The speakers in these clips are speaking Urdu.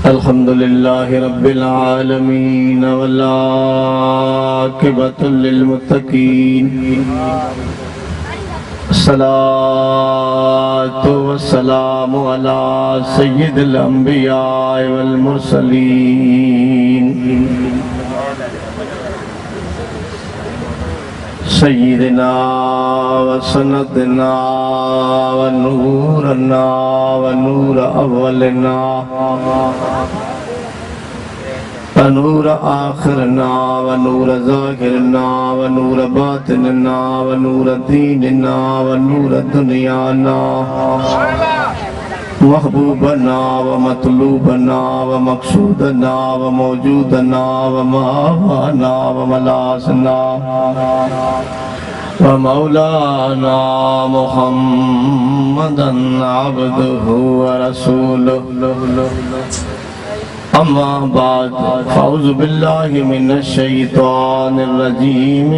الحمد لله رب العالمين والعاقبة للمتقين الصلاة والسلام على سيد الأنبياء والمرسلين سيدنا وسندنا ونورنا ونور أولنا ونور آخرنا ونور ظاهرنا ونور باطننا ونور ديننا ونور دنيانا محبوبنا ومطلوبنا ومقصودنا وموجودنا ومآوانا وملاذنا ومولانا محمدا عبده ورسوله اما بعد فاعوذ بالله من الشيطان الرجيم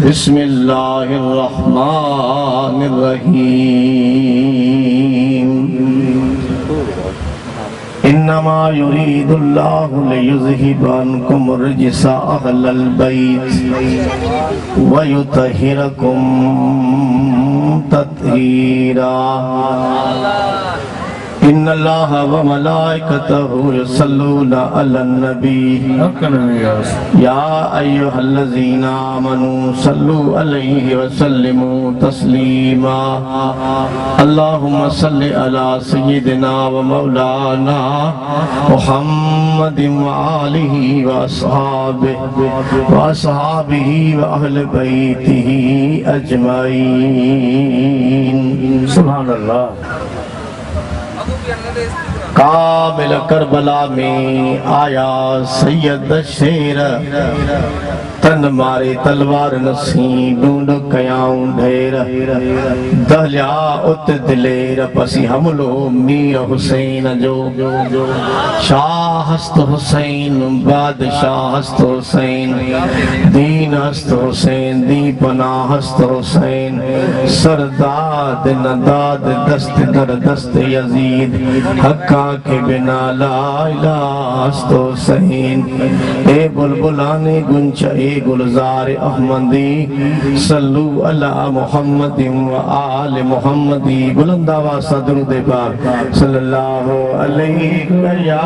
بسم الله الرحمن الرحيم انما يريد الله ليذهب عنكم الرجس اهل البيت ويطهركم تطهيرا ان اللہ وملائکتہ یصلون علی النبی یا ایہا الذین آمنوا صلوا علیہ وسلموا تسلیما اللہم صلی علی سیدنا ومولانا محمد وآلہ وأصحابہ وأہل بیتہ اجمعین سبحان اللہ۔ کامل کربلا میں آیا سید شیر تن مارے تلوار نسی ڈونڈ کیاؤں ڈھیر دہلیا ات دلیر پسی حملو میر حسین جو شاہ ہست حسین بادشاہ ہست حسین دین ہست حسین دی پناہ ہست حسین سرداد نداد دست در دست یزید حقا کے بنا لا الہ ہست حسین اے بلبلانے گنچ اے گلزار احمدی صلو علی محمد و آل محمدی بلند آواز درود پاک صلی اللہ علیہ یا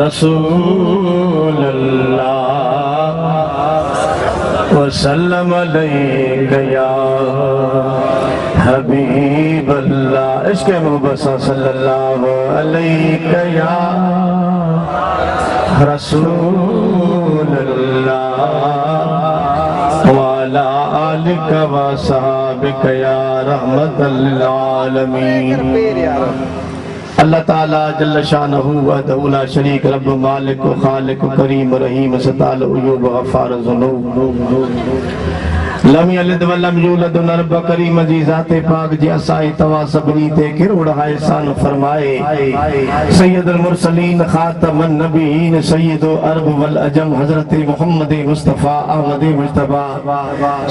رسول اللہ وسلم علیہ یا حبیب اللہ عشق مبصر صلی اللہ علیہ یا رسول اللہ وعلا آلک و صحابک یا رحمت للعالمین۔ اللہ تعالیٰ جل شانہ وحدہ لا شریک رب مالک و خالق و کریم و رحیم ستال عیوب و غفار ذنوب لم یلد ولم یولد نرب کریم جی ذات پاک جی اسائی توا سبنی تے کروڑ احسان فرمائے سید المرسلین خاتم النبیین سید عرب والعجم حضرت محمد مصطفیٰ احمد مجتبیٰ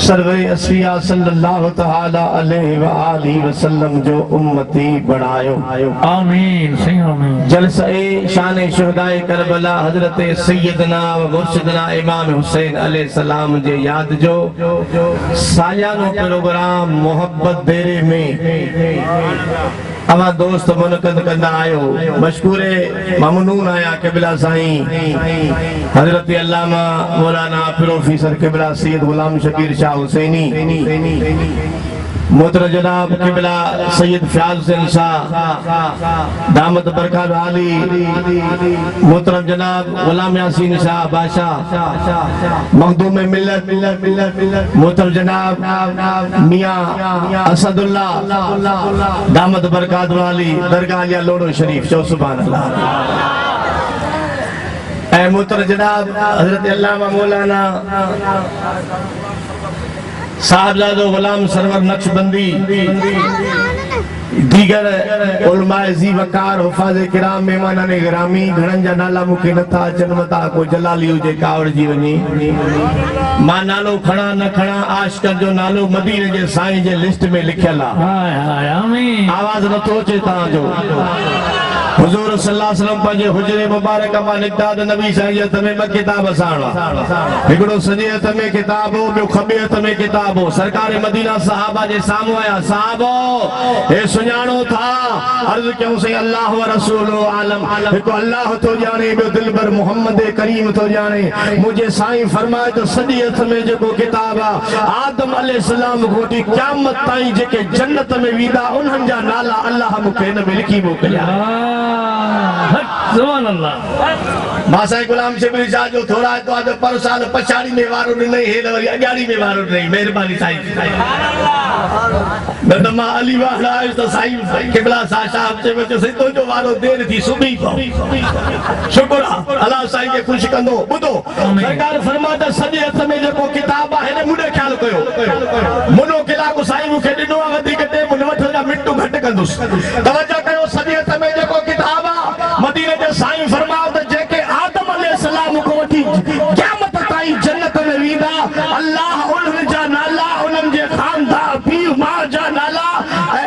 سرور اسفیاء صلی اللہ تعالی علیہ وآلہ وسلم جو امتی بڑھائیو آمین جلسہ شان شہدائے کربلا حضرت سیدنا و مرشدنا امام حسین علیہ السلام جے یاد جو سایانو پروگرام محبت دیرے میں اما دوست منعقد کرنا آئے ہو مشکور ممنون آیا قبلہ سائیں حضرت علامہ مولانا پروفیسر قبلہ سید غلام شبیر شاہ حسینی محترم جناب قبلہ سید فیاض حسین شاہ دامت برکات عالی محترم جناب غلام یاسین شاہ بادشاہ مخدوم ملت محترم جناب میاں اسد اللہ دامت برکات عالی درگاہ علیہ لوڑو شریف شو سبحان اللہ۔ اے محترم جناب حضرت علامہ مولانا صاحبزادہ غلام سرور نقشبندی دی دیگر علماء زی وقار حفاظ کرام مہمانان گرامی گھڑن جا نالا مکھے نتھا چنمتا کو جلالی ہو جے کاوڑ جی ونی ماں نالو کھڑا نہ کھڑا عاشقن جو نالو مدینے جے سائیں جے لسٹ میں لکھیلا آواز نہ تو چے تاں جو حضور صلی اللہ علیہ وسلم پنجے حجرے مبارک ماں نکداد نبی صحیحت میں کتاب ساڑا ہکڑو سجیت میں کتاب ہو بیو خبیت میں کتاب ہو سرکار مدینہ صحابہ جے سامو آیا صحابہ اے سنیانو تھا عرض کیوں سے اللہ و رسول و عالم ایک اللہ تو جانے بیو دل بر محمد کریم تو جانے مجھے سائیں فرمائے تو سجیت میں جو کو کتاب آدم علیہ السلام گھوٹی قیامت تائیں جے کے جنت میں ویدہ انہن جا نالا اللہ مکہ نبی لکھی موکلیا سبحان اللہ ماسائیں غلام شبیر شاہ جو تھوڑا ہے تو آدھے پر سال پچھاڑی میں وارو نہیں ہے لوری اگاڑی میں وارو نہیں مہربانی سائیں ندمہ علی واحد آئیس تو سائیں قبلہ شاہ صاحب سے بچے سے تو جو وارو دیر تھی صبح کو شکر اللہ سائیں کے خوش کندو بدو سرکار فرماتا صدیت میں جو کو کتاب ہے نے مجھے خیال کوئو منو کلا کو سائیں مکھے ڈنو آگتی کتے منوٹ ہو جا مٹو گھٹ کندوس توجہ کرو صدیت میں جو کو کتاب مدینہ جے سائیں فرماتا جے کہ آدم علیہ السلام کو وٹھی قیامت تائیں جنت میں ویدا اللہ انہن جا نالا انہن جے خاندان پیو ماں جا نالا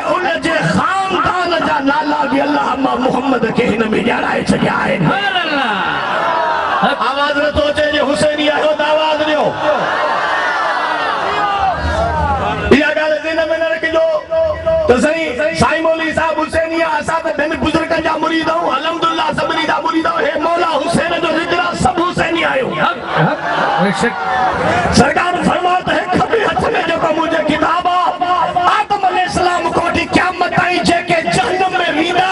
انہن جے خاندان جا نالا بھی اللہ محمد کے ہن میں جارائے چکے آئے آواز نہ تو چے جے حسینی آئے ہو تو آواز نہیں ہو یہ گالے زینہ میں نہ رکھ جو تو سائیں مولی صاحب حسینی آساد میں بزرگن جا مرید ہوں الحمدللہ سبری جا مرید ہوں ہے مولا حسین جو ذکرہ سب حسینی آئے ہوں سرکار فرماتا ہے کبھی ہاتھ میں جو کو مجھے کتابہ آدم علیہ السلام کو اٹھی قیامت آئی جے کہ جہنم میں ویدہ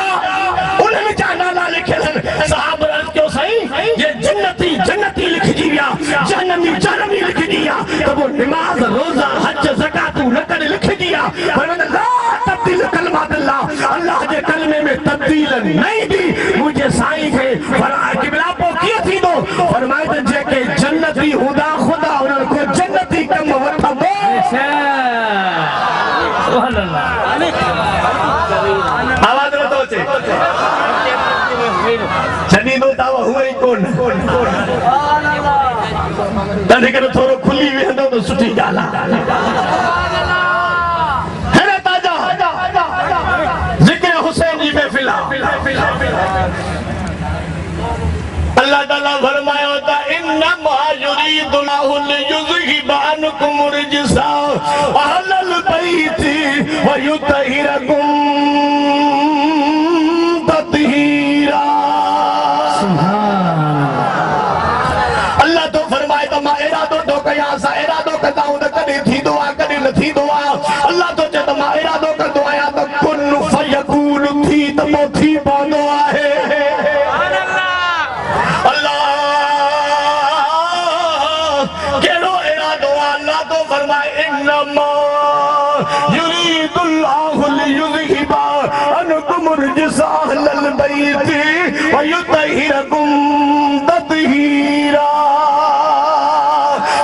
انہوں نے جانالا لکھے لن صحابہ عرض کیوں سائیں یہ جنتی جنتی لکھ جیویا جہنمی جہنمی لکھ دیا تو وہ نماز روزہ حج زکاة نکر لکھ دیا فرماتا لا تبدیل کلمات اللہ اللہ جے کلمے میں تبدیل نہیں دی مجھے سائیں کے قبلہ پو کیا تھی دو فرمائے تھے جے کہ جنتی خدا خدا انہوں کو جنتی کم وقت دو سبحان اللہ آواز نہ تو چھے چنی دو تاوہ ہوئے ہی کون تنہی کرو تھوڑو کھلی ہوئے ہیں تو سٹھی جالا اللہ تعالیٰ فرمایا ہوتا انما یرید اللہ لیذہب عنکم الرجس اہل البیت ویطہرکم تطہیرا اللہ تو فرمائے تو ماں ارادو تو کیا سا ارادو کرتا ہوں تو کدی تھی دعا کدی نتھی دعا اللہ تو چاہتا ماں ارادو کر دعایا تو کن فیکون تھی تو وہ تھی باندو آئے انما یرید اللہ لیذہب عنکم الرجس اہل البیت ویطہرکم تطہیرا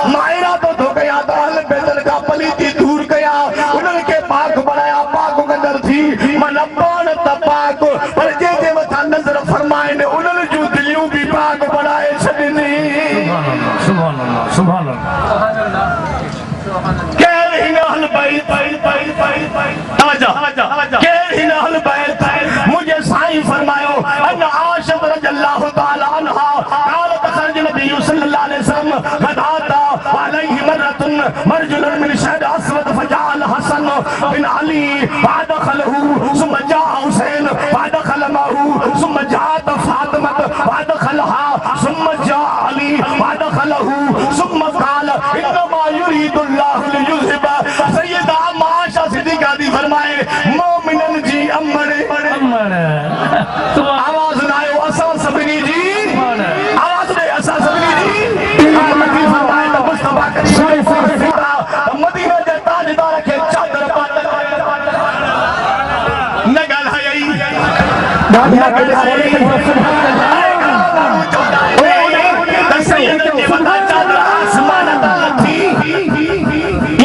مائرہ تو دھو گیا تو اہل بیتن کا پلیتی دور گیا انہوں کے پاک بنایا پاک اندر تھی من اپان تا پاک پر جے دے وطا نظر فرمائے نے انہوں نے جو دلیوں بھی پاک بنائے چھڑنی سبحان اللہ سبحان اللہ مجھے سائیں فرمائیو ان عاشق رضی اللہ تعالیٰ عنہ قالت خرج نبی صلی اللہ علیہ وسلم فداتا علیہ مرتن مرجل من شہد اسود فجعل حسن بن علی فادخلہو ثم جاء حسین فادخلمہو ثم جاءت فاطمت فادخلہا ثم جاء علی فادخلہو ثم قال انما یرید اللہ لیذہب سیدہ معاشہ صدیقہ دی فرمائے مومنن جی امرے آواز نائے اسا سبنی جی آواز دے اسا سبنی جی آمدی فرمائے تو مصطفیٰ کریم فرمائے مدینہ جے تاجدار کے چادر پاتر نگل ہے یہی نگل ہے یہی تسیید کے بتا چادر آسمان عدالت تھی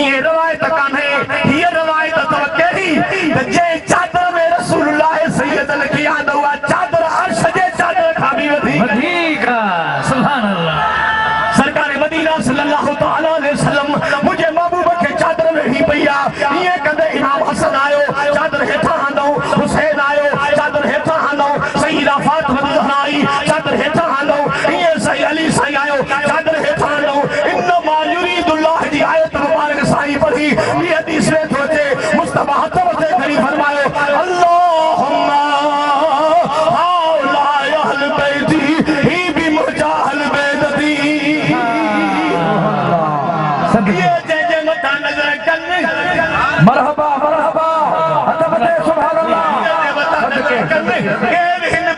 یہ روایت کان ہے یہ روایت توقعی جے چادر میں رسول